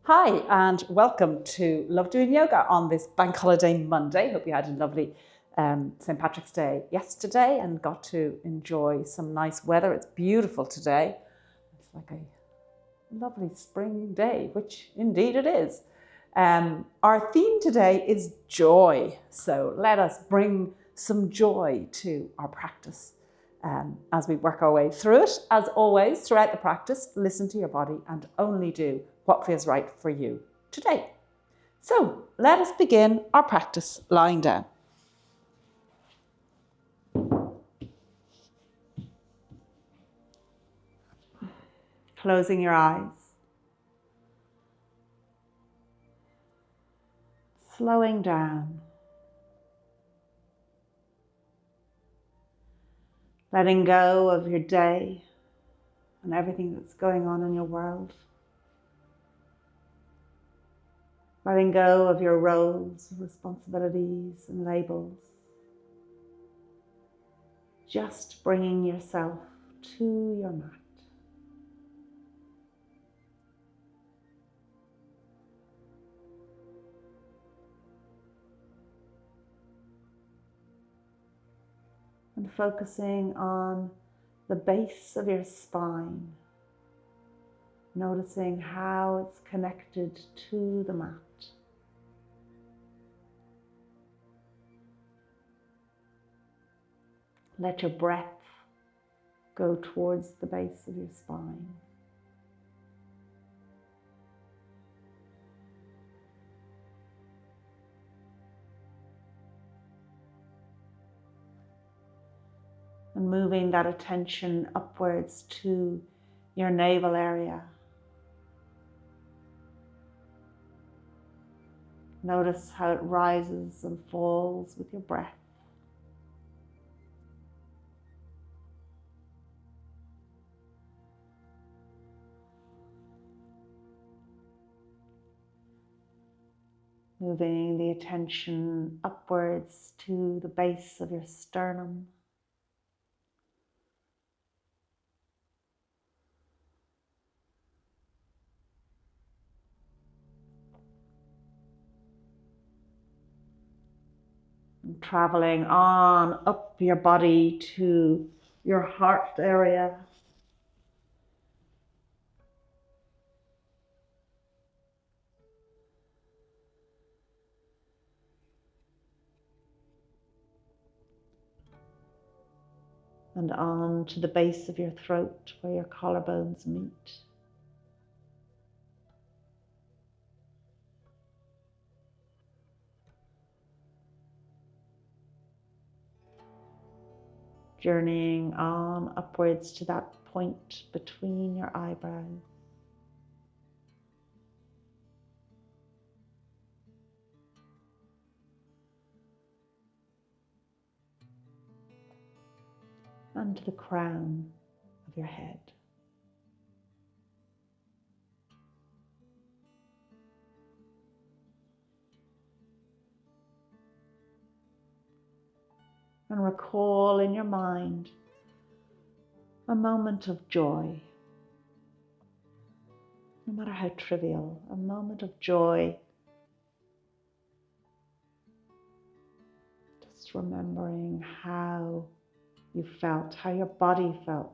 Hi, and welcome to Love Doing Yoga on this Bank Holiday Monday. Hope you had a lovely St. Patrick's Day yesterday and got to enjoy some nice weather. It's beautiful today. It's like a lovely spring day, which indeed it is. Our theme today is joy. So let us bring some joy to our practice as we work our way through it. As always, throughout the practice, listen to your body and only do what feels right for you today. So let us begin our practice lying down. Closing your eyes. Slowing down. Letting go of your day and everything that's going on in your world. Letting go of your roles, responsibilities and labels. Just bringing yourself to your mat. And focusing on the base of your spine. Noticing how it's connected to the mat. Let your breath go towards the base of your spine. And moving that attention upwards to your navel area. Notice how it rises and falls with your breath. Moving the attention upwards to the base of your sternum. And traveling on up your body to your heart area. And on to the base of your throat where your collarbones meet. Journeying on upwards to that point between your eyebrows. And to the crown of your head. And recall in your mind a moment of joy, no matter how trivial, a moment of joy. Just remembering how you felt, how your body felt.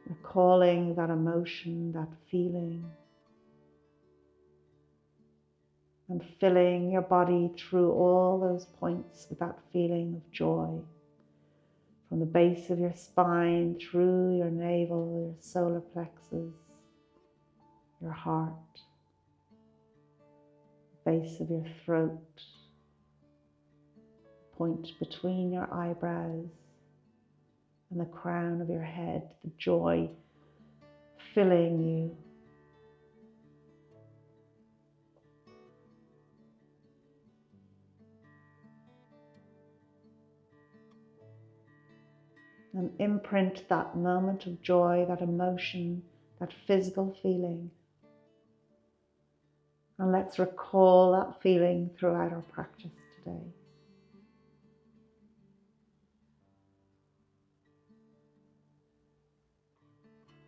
Recalling that emotion, that feeling. And filling your body through all those points with that feeling of joy. From the base of your spine, through your navel, your solar plexus, your heart, base of your throat, point between your eyebrows and the crown of your head, the joy filling you. And imprint that moment of joy, that emotion, that physical feeling. And let's recall that feeling throughout our practice today.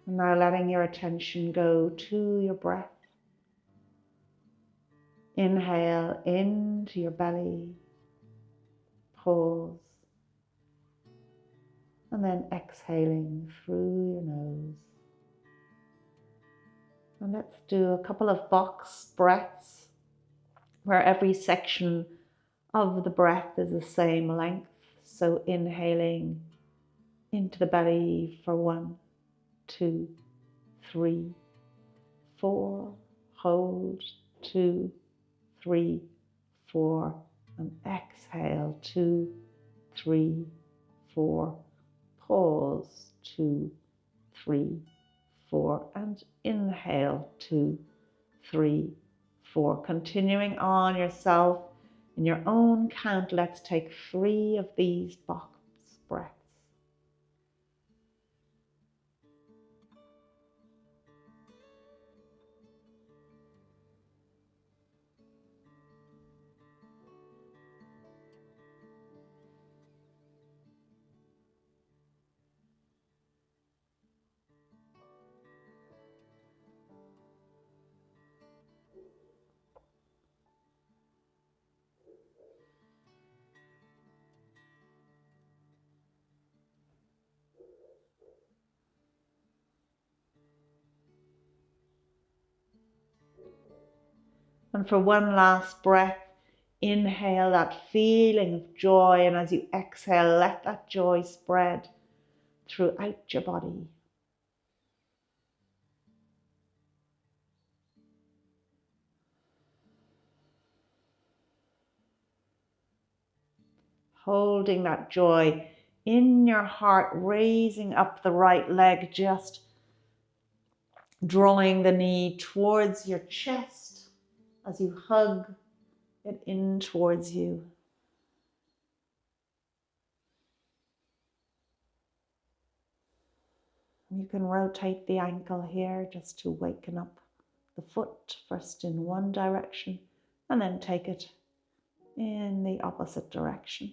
And now letting your attention go to your breath. Inhale into your belly, pause, and then exhaling through your nose. And let's do a couple of box breaths where every section of the breath is the same length. So inhaling into the belly for 1, 2, 3, 4, hold, 2, 3, 4, and exhale, 2, 3, 4, pause, 2, 3, 4, and inhale, 2, 3, 4. Continuing on yourself in your own count, let's take 3 of these box breaths. And for one last breath, inhale that feeling of joy, and as you exhale, let that joy spread throughout your body. Holding that joy in your heart, raising up the right leg, just drawing the knee towards your chest as you hug it in towards you. You can rotate the ankle here just to waken up the foot, first in one direction and then take it in the opposite direction.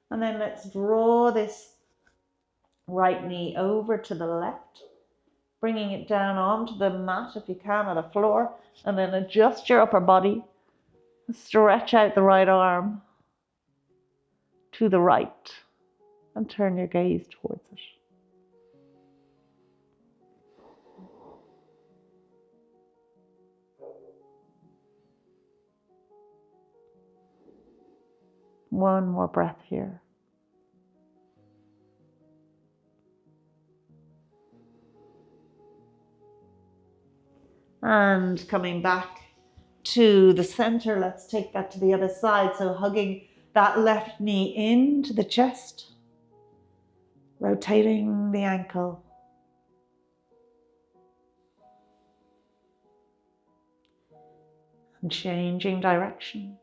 And then let's draw this right knee over to the left, bringing it down onto the mat if you can, or the floor, and then adjust your upper body. Stretch out the right arm to the right and turn your gaze towards it. One more breath here. And coming back to the center, let's take that to the other side. So hugging that left knee into the chest, rotating the ankle. And changing direction.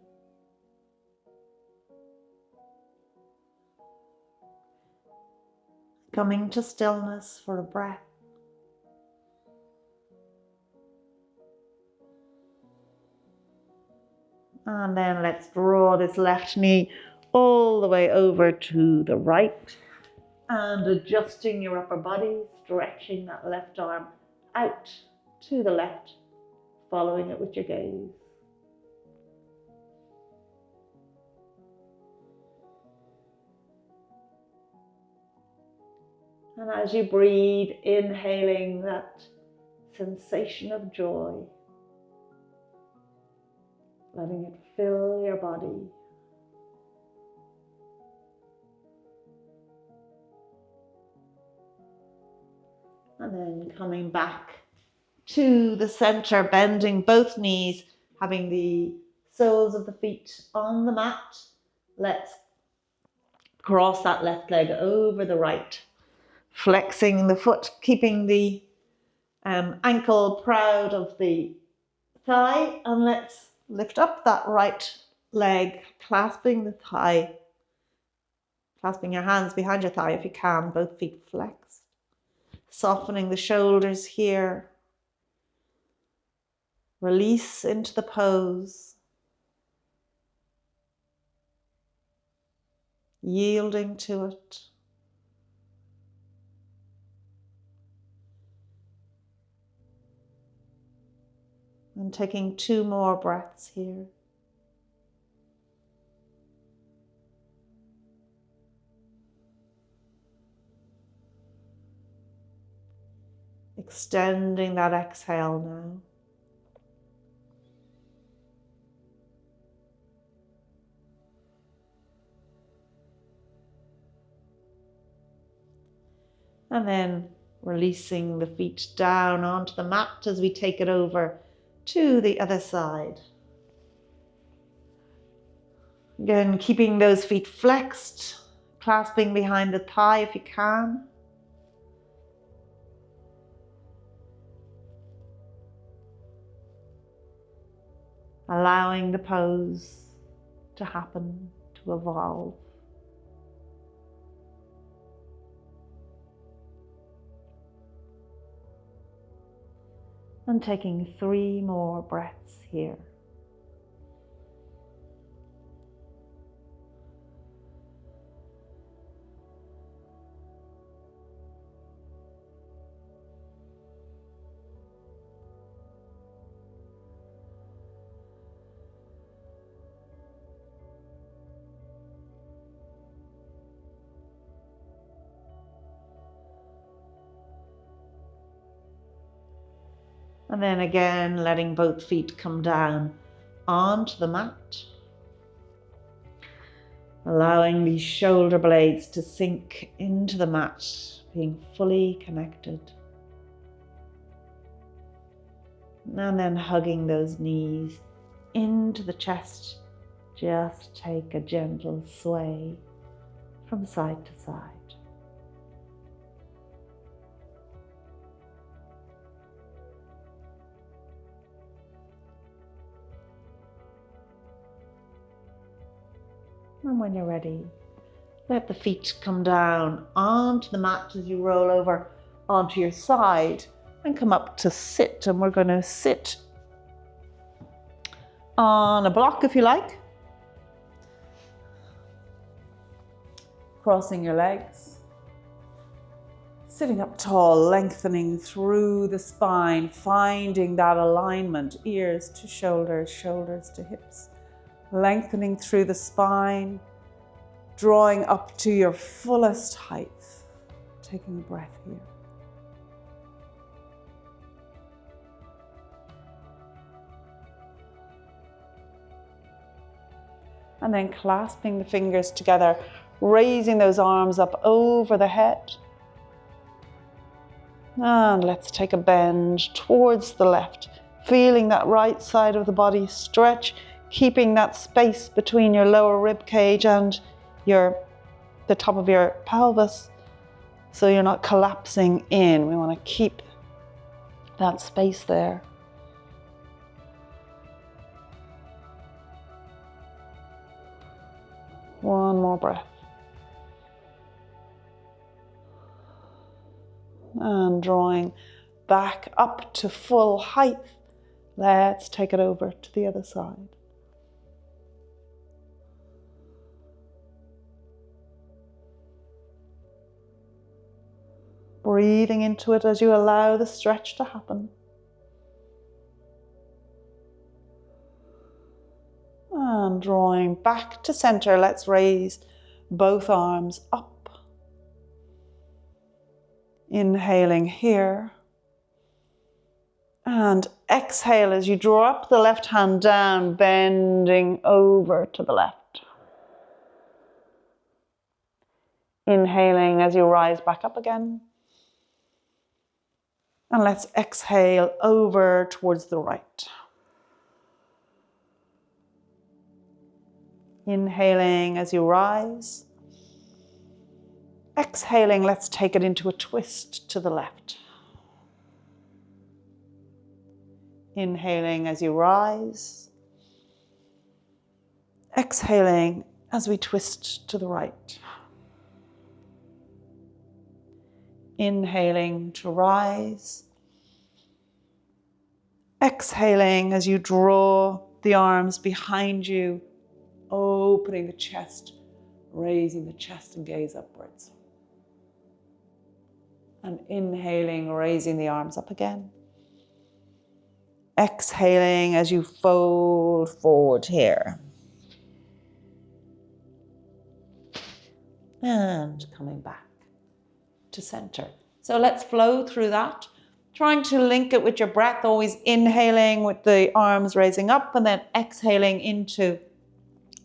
Coming to stillness for a breath. And then let's draw this left knee all the way over to the right. And adjusting your upper body, stretching that left arm out to the left, following it with your gaze. And as you breathe, inhaling that sensation of joy, letting it fill your body. And then coming back to the center, bending both knees, having the soles of the feet on the mat. Let's cross that left leg over the right, flexing the foot, keeping the ankle proud of the thigh, and let's lift up that right leg, clasping the thigh, clasping your hands behind your thigh if you can, both feet flexed, softening the shoulders here. Release into the pose, yielding to it. And taking 2 more breaths here. Extending that exhale now. And then releasing the feet down onto the mat as we take it over to the other side. Again, keeping those feet flexed, clasping behind the thigh if you can. Allowing the pose to happen, to evolve. And taking 3 more breaths here. And then again, letting both feet come down onto the mat. Allowing these shoulder blades to sink into the mat, being fully connected. And then hugging those knees into the chest. Just take a gentle sway from side to side. And when you're ready, let the feet come down onto the mat as you roll over onto your side and come up to sit. And we're going to sit on a block if you like. Crossing your legs. Sitting up tall, lengthening through the spine, finding that alignment, ears to shoulders, shoulders to hips. Lengthening through the spine, drawing up to your fullest height. Taking a breath here. And then clasping the fingers together, raising those arms up over the head. And let's take a bend towards the left, feeling that right side of the body stretch, keeping that space between your lower rib cage and the top of your pelvis, so you're not collapsing in. We want to keep that space there. One more breath. And drawing back up to full height. Let's take it over to the other side. Breathing into it as you allow the stretch to happen. And drawing back to center, let's raise both arms up. Inhaling here. And exhale as you draw up the left hand down, bending over to the left. Inhaling as you rise back up again. And let's exhale over towards the right. Inhaling as you rise. Exhaling, let's take it into a twist to the left. Inhaling as you rise. Exhaling as we twist to the right. Inhaling to rise. Exhaling as you draw the arms behind you, opening the chest, raising the chest and gaze upwards. And inhaling, raising the arms up again. Exhaling as you fold forward here. And coming back to center. So let's flow through that. Trying to link it with your breath, always inhaling with the arms raising up and then exhaling into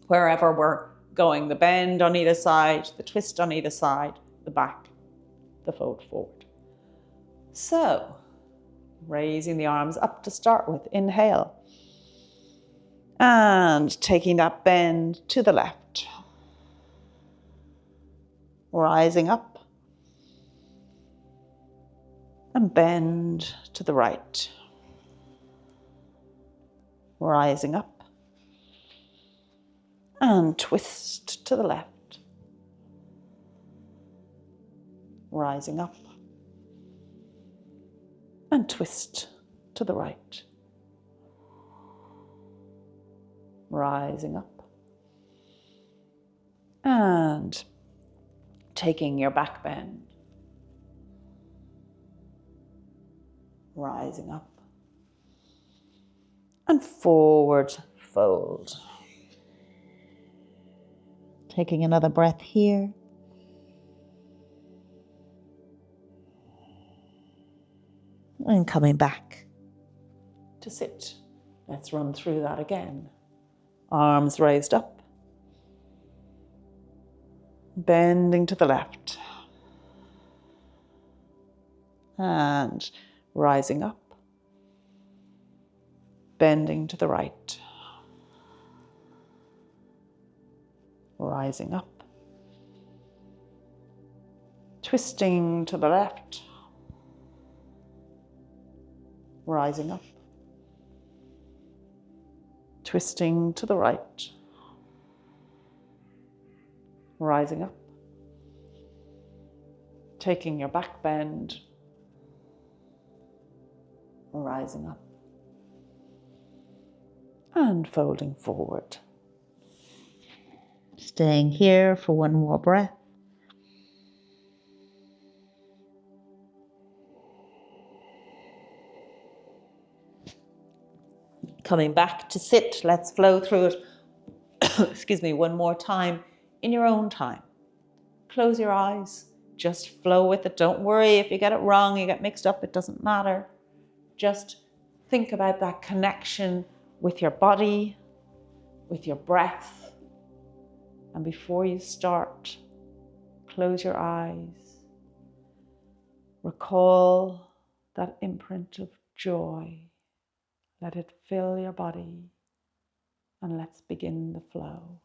wherever we're going. The bend on either side, the twist on either side, the back, the fold forward. So, raising the arms up to start with, inhale. And taking that bend to the left. Rising up. And bend to the right. Rising up. And twist to the left. Rising up. And twist to the right. Rising up. And taking your back bend. Rising up. And forward fold. Taking another breath here. And coming back to sit. Let's run through that again. Arms raised up. Bending to the left. And rising up. Bending to the right. Rising up. Twisting to the left. Rising up. Twisting to the right. Rising up. Taking your back bend. Rising up. And folding forward. Staying here for one more breath. Coming back to sit, let's flow through it, excuse me, one more time in your own time. Close your eyes, just flow with it. Don't worry if you get it wrong, you get mixed up, it doesn't matter. Just think about that connection with your body, with your breath. And before you start, close your eyes. Recall that imprint of joy. Let it fill your body, and let's begin the flow.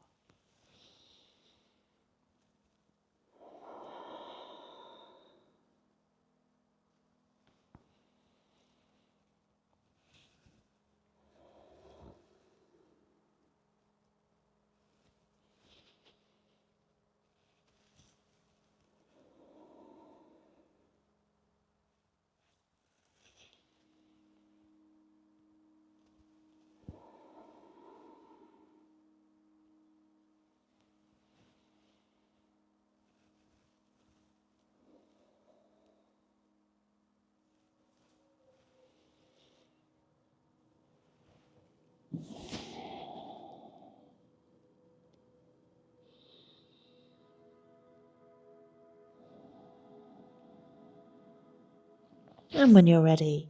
And when you're ready,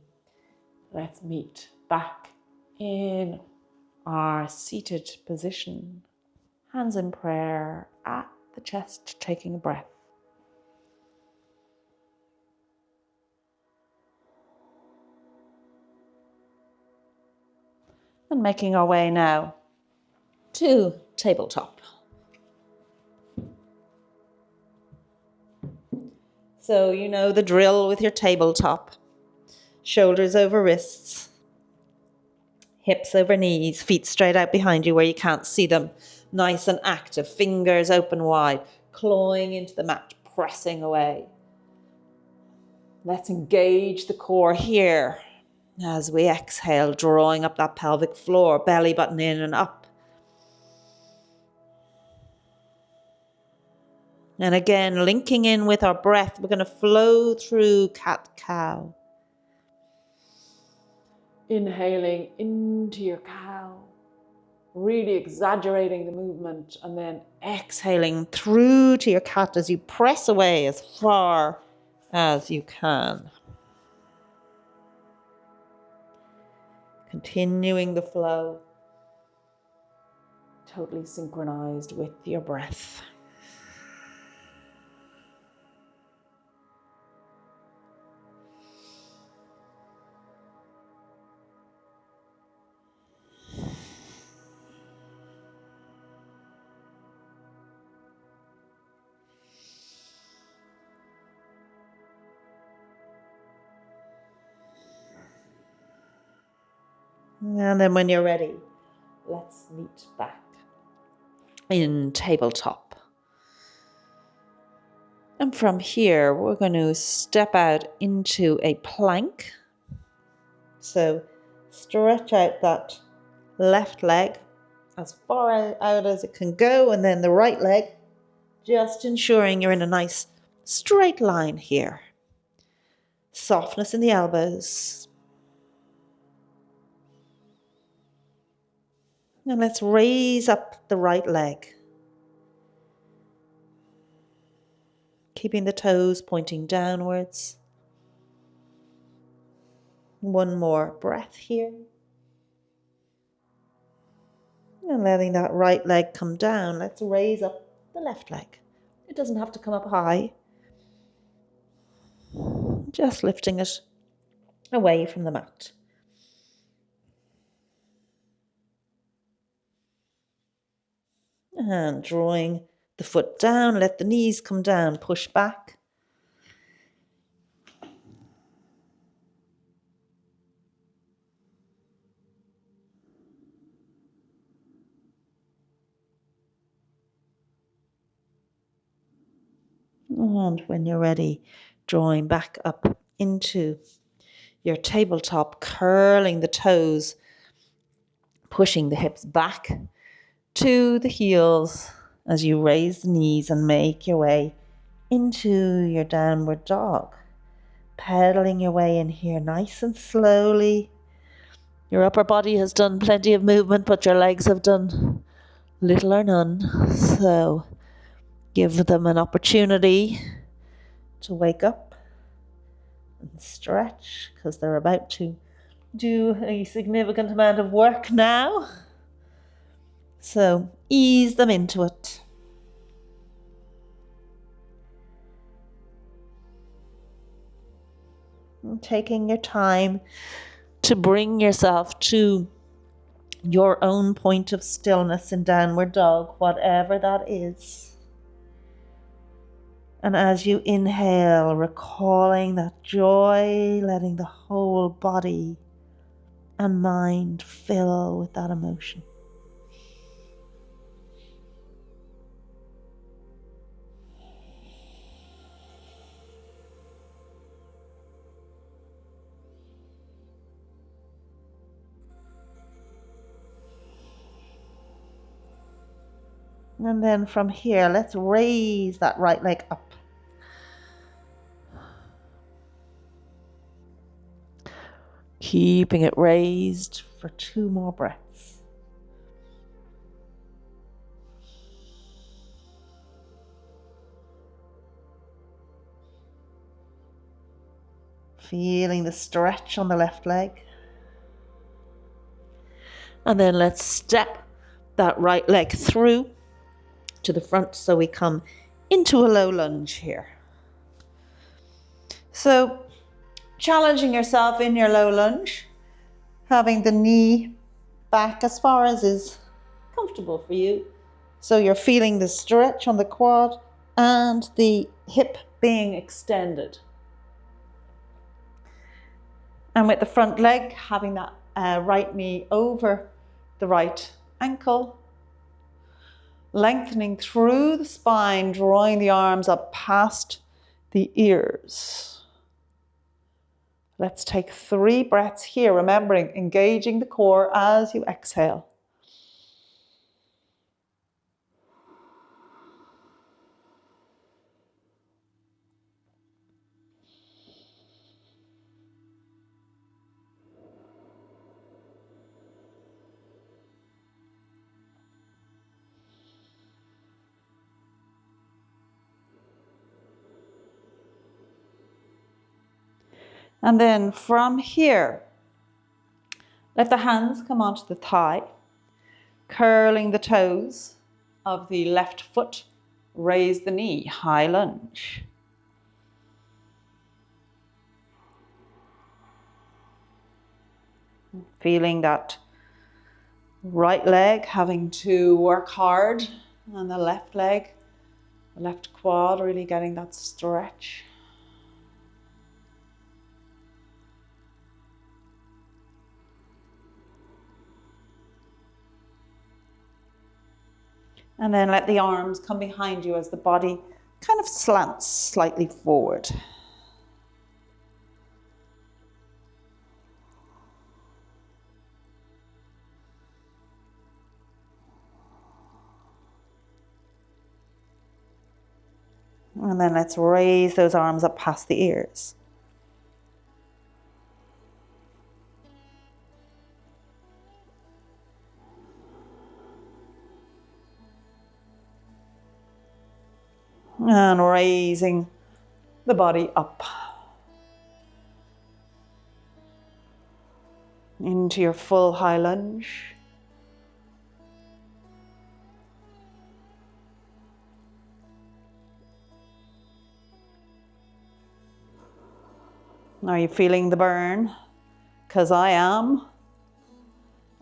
let's meet back in our seated position. Hands in prayer at the chest, taking a breath. And making our way now to tabletop. So you know the drill with your tabletop. Shoulders over wrists, hips over knees, feet straight out behind you where you can't see them. Nice and active, fingers open wide, clawing into the mat, pressing away. Let's engage the core here as we exhale, drawing up that pelvic floor, belly button in and up. And again, linking in with our breath, we're going to flow through cat-cow. Inhaling into your cow, really exaggerating the movement, and then Exhaling through to your cat as you press away as far as you can. Continuing the flow, totally synchronized with your breath. And then when you're ready, let's meet back in tabletop. And from here, we're going to step out into a plank. So stretch out that left leg as far out as it can go, and then the right leg, just ensuring you're in a nice straight line here. Softness in the elbows. And let's raise up the right leg, keeping the toes pointing downwards. One more breath here. And letting that right leg come down, let's raise up the left leg. It doesn't have to come up high. Just lifting it away from the mat. And drawing the foot down, let the knees come down, push back. And when you're ready, drawing back up into your tabletop, curling the toes, pushing the hips back to the heels as you raise the knees and make your way into your downward dog. Pedaling your way in here nice and slowly. Your upper body has done plenty of movement, but your legs have done little or none. So give them an opportunity to wake up and stretch, because they're about to do a significant amount of work now. So ease them into it. And taking your time to bring yourself to your own point of stillness in downward dog, whatever that is. And as you inhale, recalling that joy, letting the whole body and mind fill with that emotion. And then from here, let's raise that right leg up. Keeping it raised for 2 more breaths. Feeling the stretch on the left leg. And then let's step that right leg through to the front so we come into a low lunge here. So challenging yourself in your low lunge, having the knee back as far as is comfortable for you. So you're feeling the stretch on the quad and the hip being extended. And with the front leg, having that right knee over the right ankle, lengthening through the spine, drawing the arms up past the ears. Let's take 3 breaths here, remembering engaging the core as you exhale. And then from here, let the hands come onto the thigh, curling the toes of the left foot, raise the knee, high lunge. Feeling that right leg having to work hard, and the left leg, the left quad, really getting that stretch. And then let the arms come behind you as the body kind of slants slightly forward. And then let's raise those arms up past the ears. And raising the body up into your full high lunge. Are you feeling the burn? Because I am.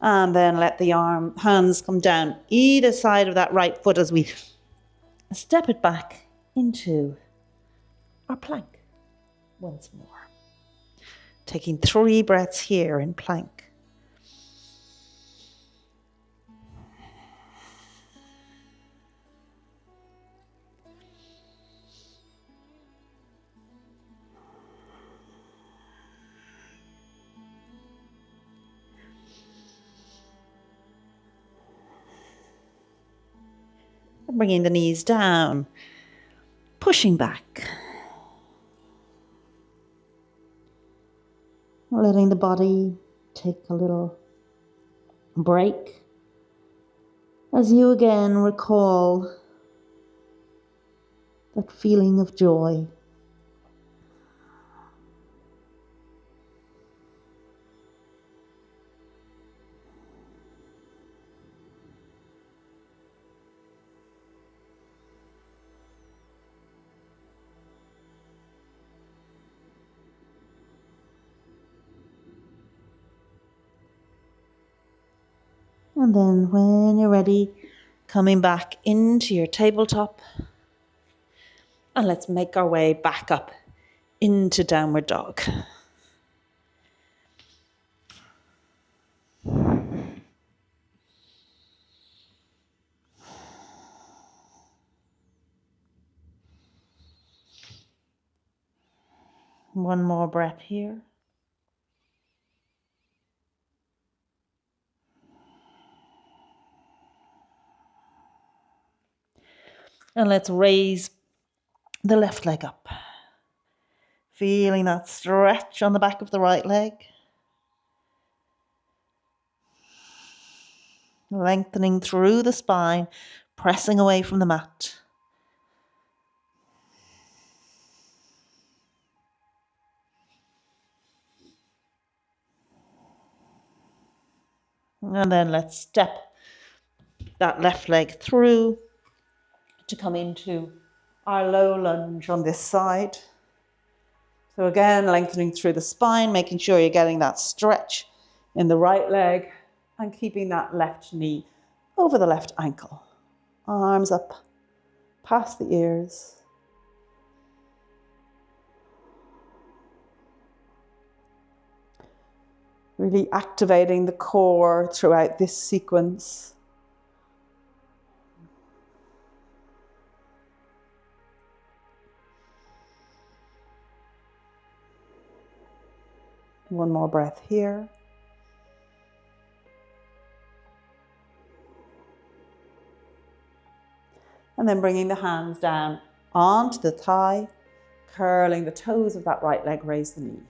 And then let the hands come down either side of that right foot as we step it back into our plank once more. Taking 3 breaths here in plank. Bringing the knees down, pushing back. Letting the body take a little break as you again recall that feeling of joy. And then when you're ready, coming back into your tabletop. And let's make our way back up into downward dog. One more breath here. And let's raise the left leg up. Feeling that stretch on the back of the right leg. Lengthening through the spine, pressing away from the mat. And then let's step that left leg through to come into our low lunge on this side. So again, lengthening through the spine, making sure you're getting that stretch in the right leg and keeping that left knee over the left ankle. Arms up past the ears. Really activating the core throughout this sequence. One more breath here. And then bringing the hands down onto the thigh, curling the toes of that right leg, raise the knee.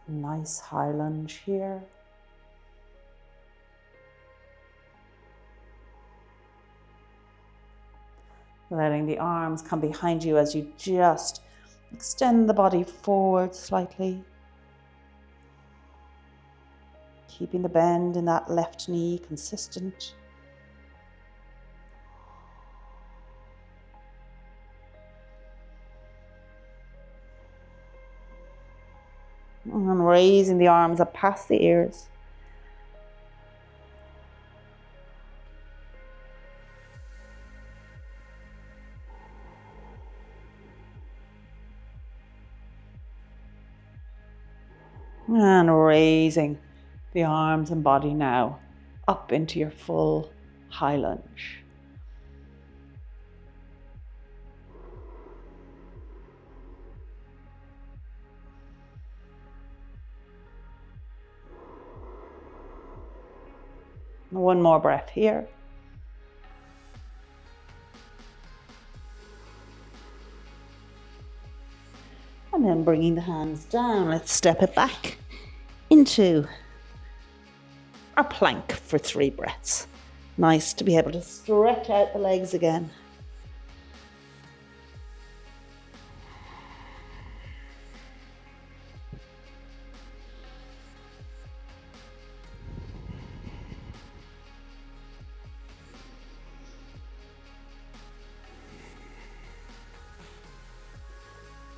Nice high lunge here. letting the arms come behind you as you just extend the body forward slightly. Keeping the bend in that left knee consistent. And raising the arms up past the ears. And raising the arms and body now up into your full high lunge. One more breath here. And then bringing the hands down, let's step it back into our plank for 3 breaths. Nice to be able to stretch out the legs again.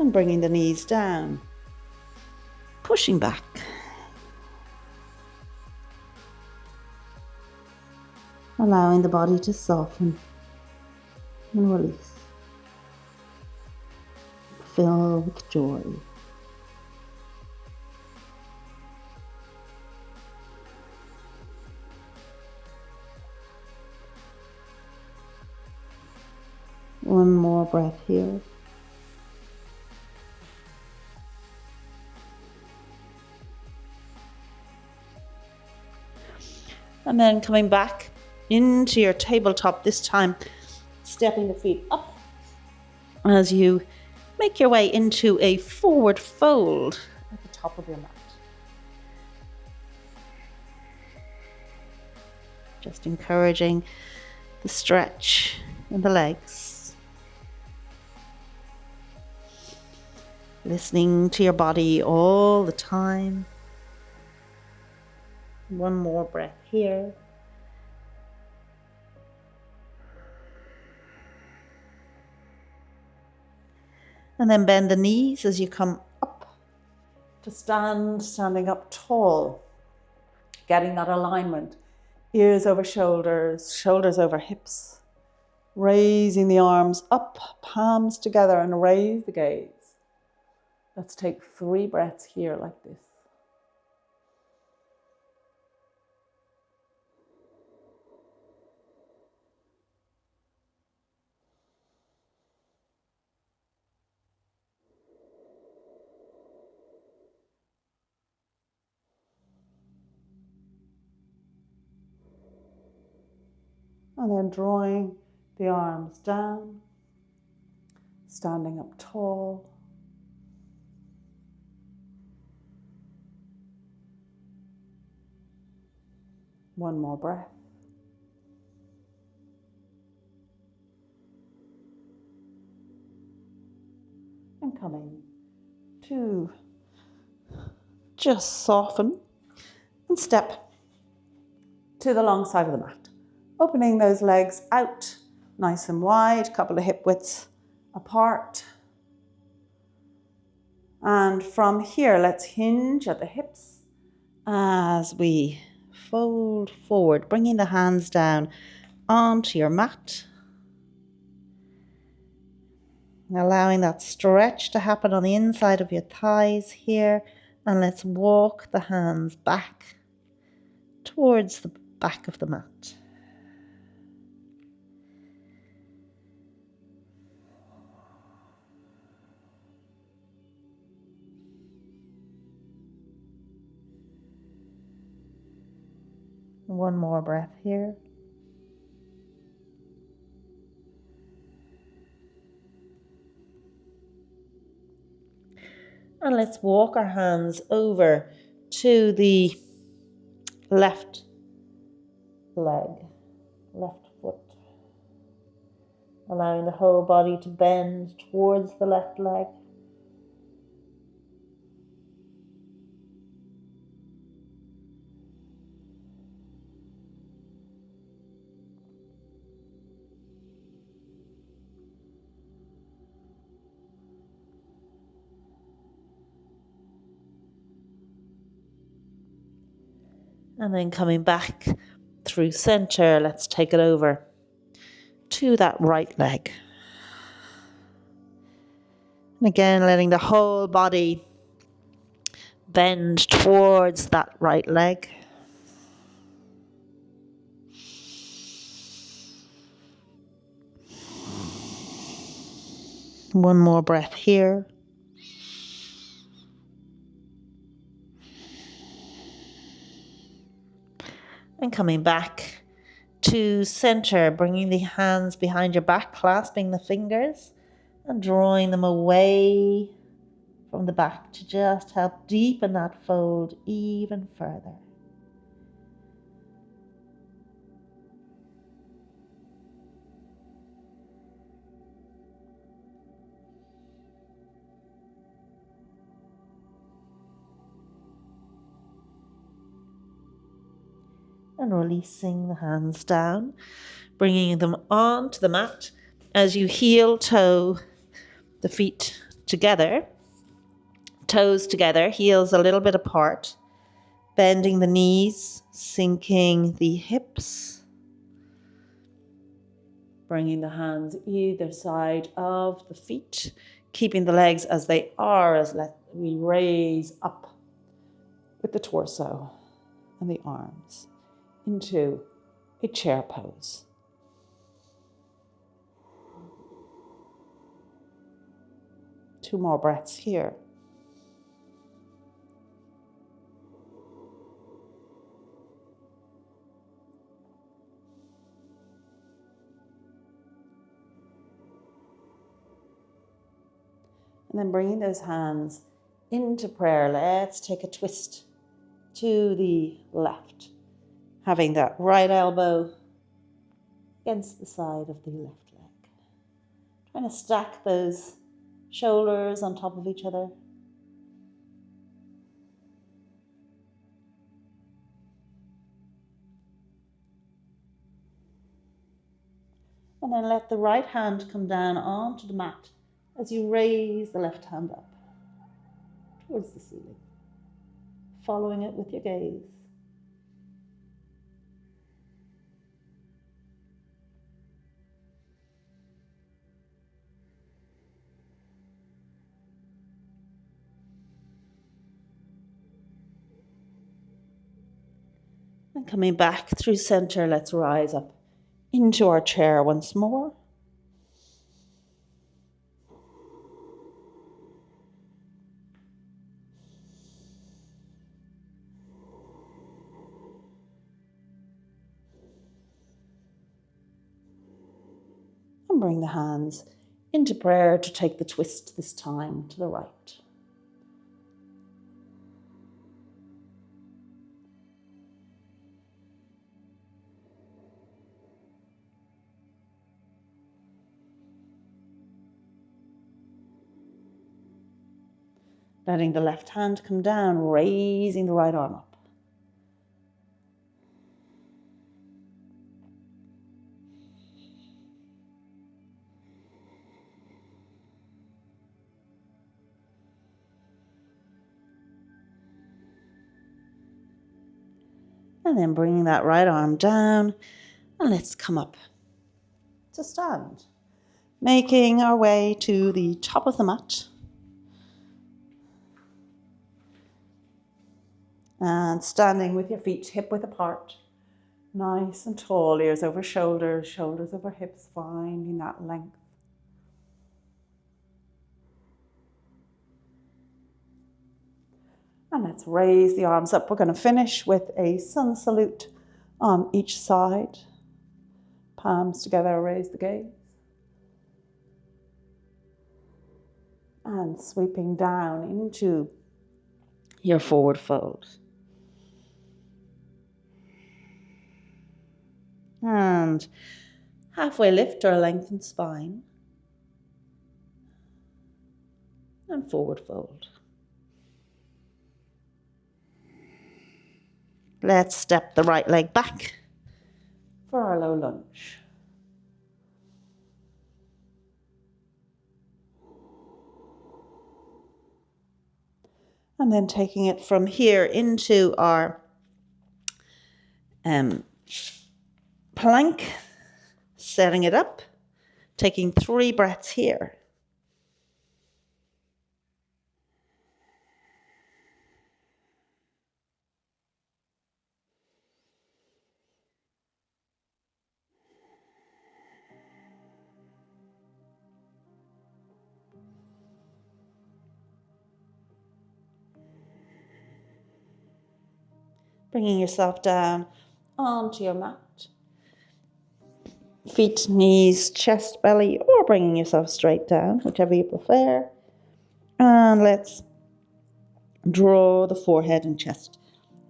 And bringing the knees down, pushing back. Allowing the body to soften and release. Fill with joy. One more breath here. And then coming back into your tabletop, this time stepping the feet up as you make your way into a forward fold at the top of your mat. Just encouraging the stretch in the legs. Listening to your body all the time. One more breath here. And then bend the knees as you come up to standing up tall. Getting that alignment. Ears over shoulders, shoulders over hips. Raising the arms up, palms together, and raise the gaze. Let's take 3 breaths here like this. And then drawing the arms down, standing up tall. One more breath. And coming to just soften and step to the long side of the mat. Opening those legs out nice and wide, couple of hip widths apart. And from here, let's hinge at the hips as we fold forward, bringing the hands down onto your mat. Allowing that stretch to happen on the inside of your thighs here. And let's walk the hands back towards the back of the mat. One more breath here. And let's walk our hands over to the left leg, left foot. allowing the whole body to bend towards the left leg. And then coming back through center, let's take it over to that right leg. And again, letting the whole body bend towards that right leg. One more breath here. And coming back to center, bringing the hands behind your back, clasping the fingers and drawing them away from the back to just help deepen that fold even further. And releasing the hands down, bringing them onto the mat as you heel toe the feet together, toes together, heels a little bit apart, bending the knees, sinking the hips, bringing the hands either side of the feet, keeping the legs as they are as we raise up with the torso and the arms into a chair pose. Two more breaths here. And then bringing those hands into prayer, let's take a twist to the left, having that right elbow against the side of the left leg. Trying to stack those shoulders on top of each other. And then let the right hand come down onto the mat as you raise the left hand up towards the ceiling, following it with your gaze. And coming back through center, let's rise up into our chair once more. And bring the hands into prayer to take the twist this time to the right. Letting the left hand come down, raising the right arm up. And then bringing that right arm down, and let's come up to stand. Making our way to the top of the mat. And standing with your feet hip width apart, nice and tall, ears over shoulders, shoulders over hips, finding that length. And let's raise the arms up. We're going to finish with a sun salute on each side. Palms together, raise the gaze. And sweeping down into your forward fold. And Halfway lift or lengthen spine. And forward fold. Let's step the right leg back for our low lunge. And then taking it from here into our plank, setting it up, taking 3 breaths here. Bringing yourself down onto your mat. Feet, knees, chest, belly, or bringing yourself straight down, whichever you prefer. And let's draw the forehead and chest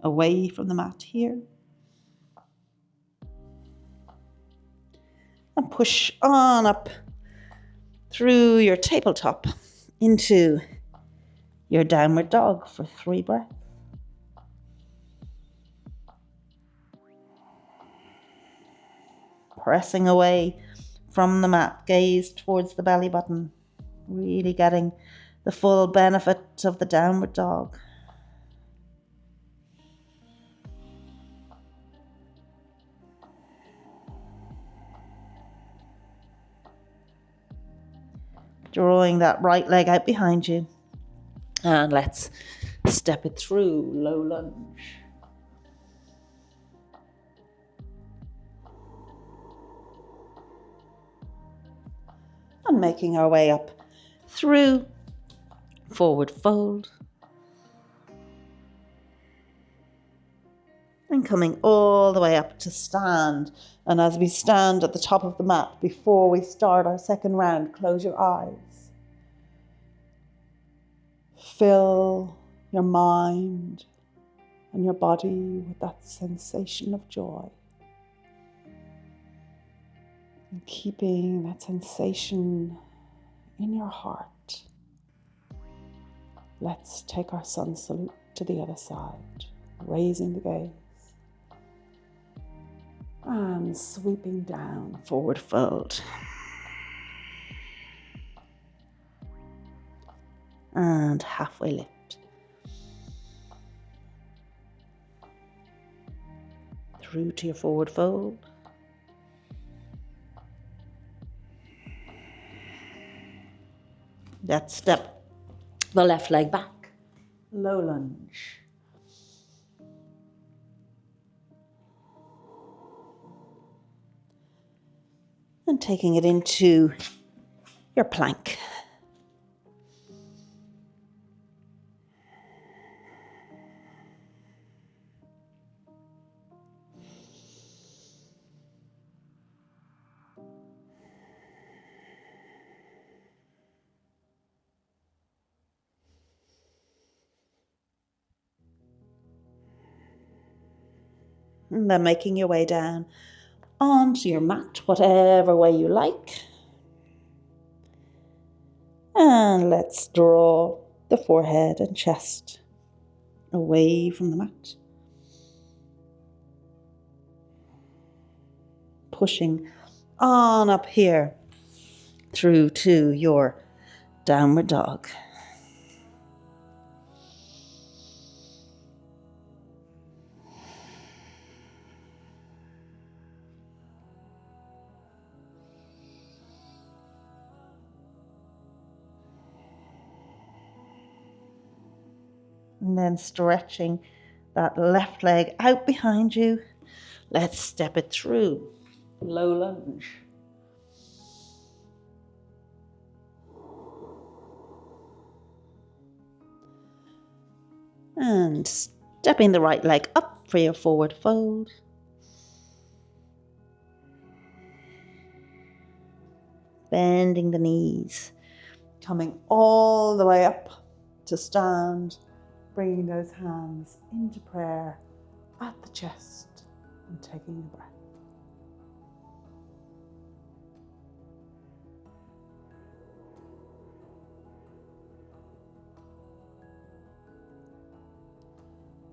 away from the mat here. And push on up through your tabletop into your downward dog for 3 breaths. Pressing away from the mat, gaze towards the belly button, really getting the full benefit of the downward dog. Drawing that right leg out behind you. And let's step it through, low lunge. And making our way up through forward fold. And coming all the way up to stand. And as we stand at the top of the mat, before we start our second round, close your eyes. Fill your mind and your body with that sensation of joy. And keeping that sensation in your heart, let's take our sun salute to the other side, raising the gaze and sweeping down, forward fold. And halfway lift. Through to your forward fold. Let's step the left leg back. Low lunge. And taking it into your plank. And then making your way down onto your mat, whatever way you like. And let's draw the forehead and chest away from the mat. Pushing on up here through to your downward dog. And then stretching that left leg out behind you. Let's step it through. Low lunge. And stepping the right leg up for your forward fold. Bending the knees. Coming all the way up to stand. Bringing those hands into prayer at the chest and taking a breath.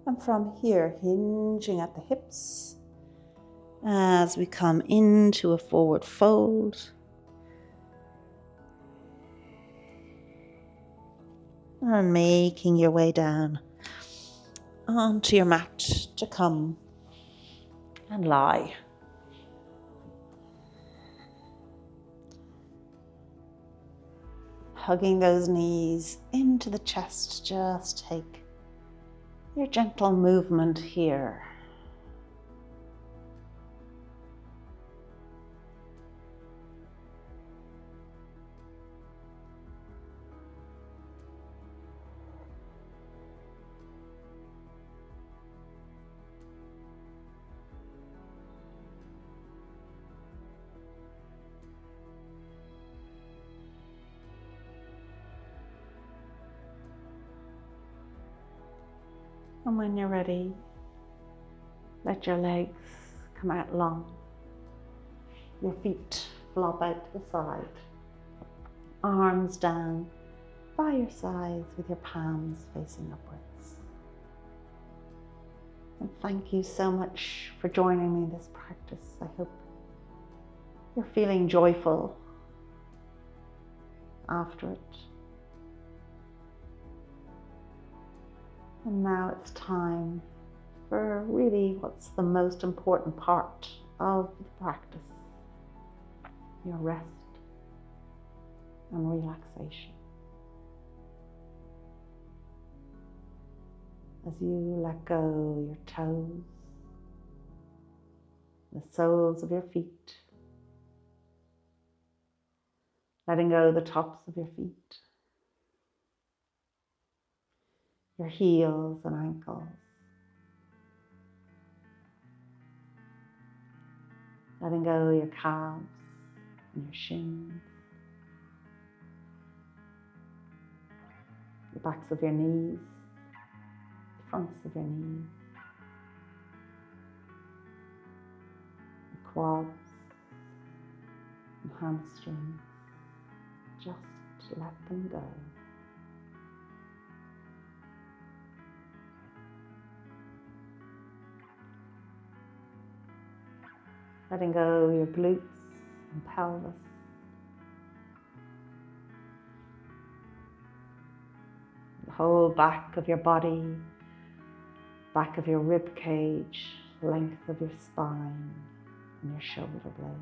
And from here, hinging at the hips as we come into a forward fold. And making your way down onto your mat to come and lie. Hugging those knees into the chest, just take your gentle movement here. And when you're ready, let your legs come out long. Your feet flop out to the side. Arms down by your sides with your palms facing upwards. And thank you so much for joining me in this practice. I hope you're feeling joyful after it. And now it's time for really what's the most important part of the practice, your rest and relaxation. As you let go your toes, the soles of your feet, letting go the tops of your feet, your heels and ankles, letting go your calves and your shins, the backs of your knees, the fronts of your knees, the quads and hamstrings. Just let them go. Letting go your glutes and pelvis. The whole back of your body, back of your rib cage, length of your spine and your shoulder blades.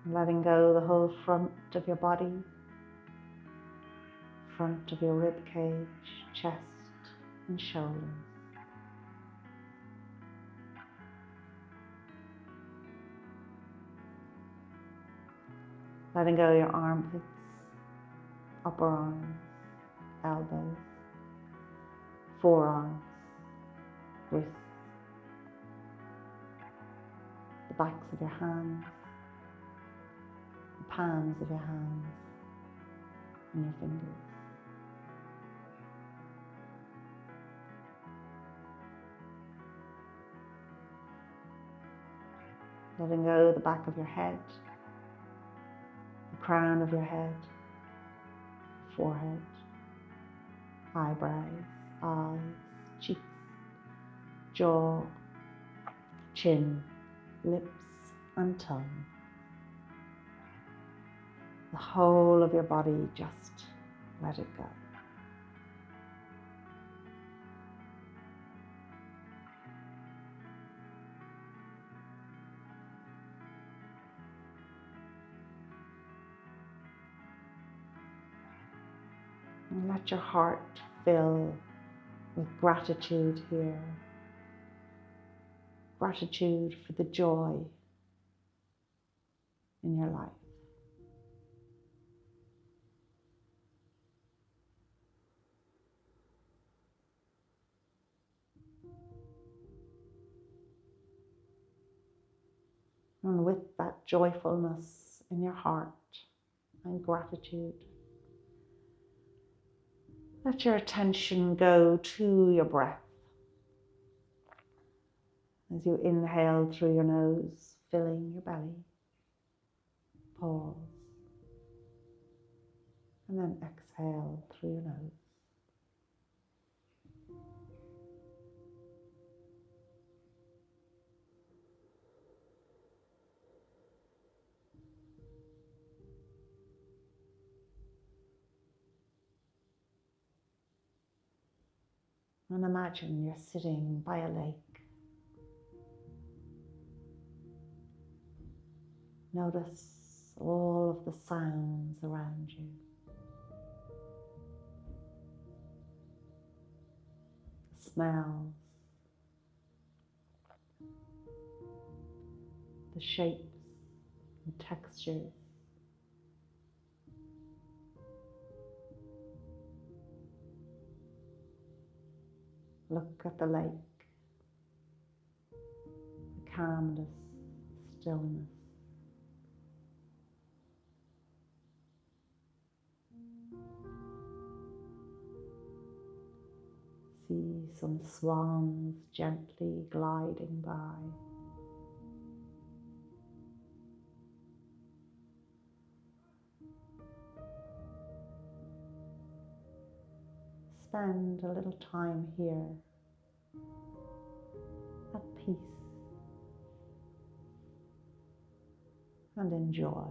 Letting go the whole front of your body, front of your rib cage, chest and shoulders. Letting go your armpits, upper arms, elbows, forearms, wrists, the backs of your hands, the palms of your hands and your fingers. Letting go the back of your head, the crown of your head, forehead, eyebrows, eyes, cheeks, jaw, chin, lips and tongue. The whole of your body, just let it go. And let your heart fill with gratitude here. Gratitude for the joy in your life. And with that joyfulness in your heart and gratitude, let your attention go to your breath. As you inhale through your nose, filling your belly, pause. And then exhale through your nose. And imagine you're sitting by a lake. Notice all of the sounds around you. The smells, the shapes and textures. Look at the lake, the calmness, stillness. See some swans gently gliding by. Spend a little time here at peace and enjoy.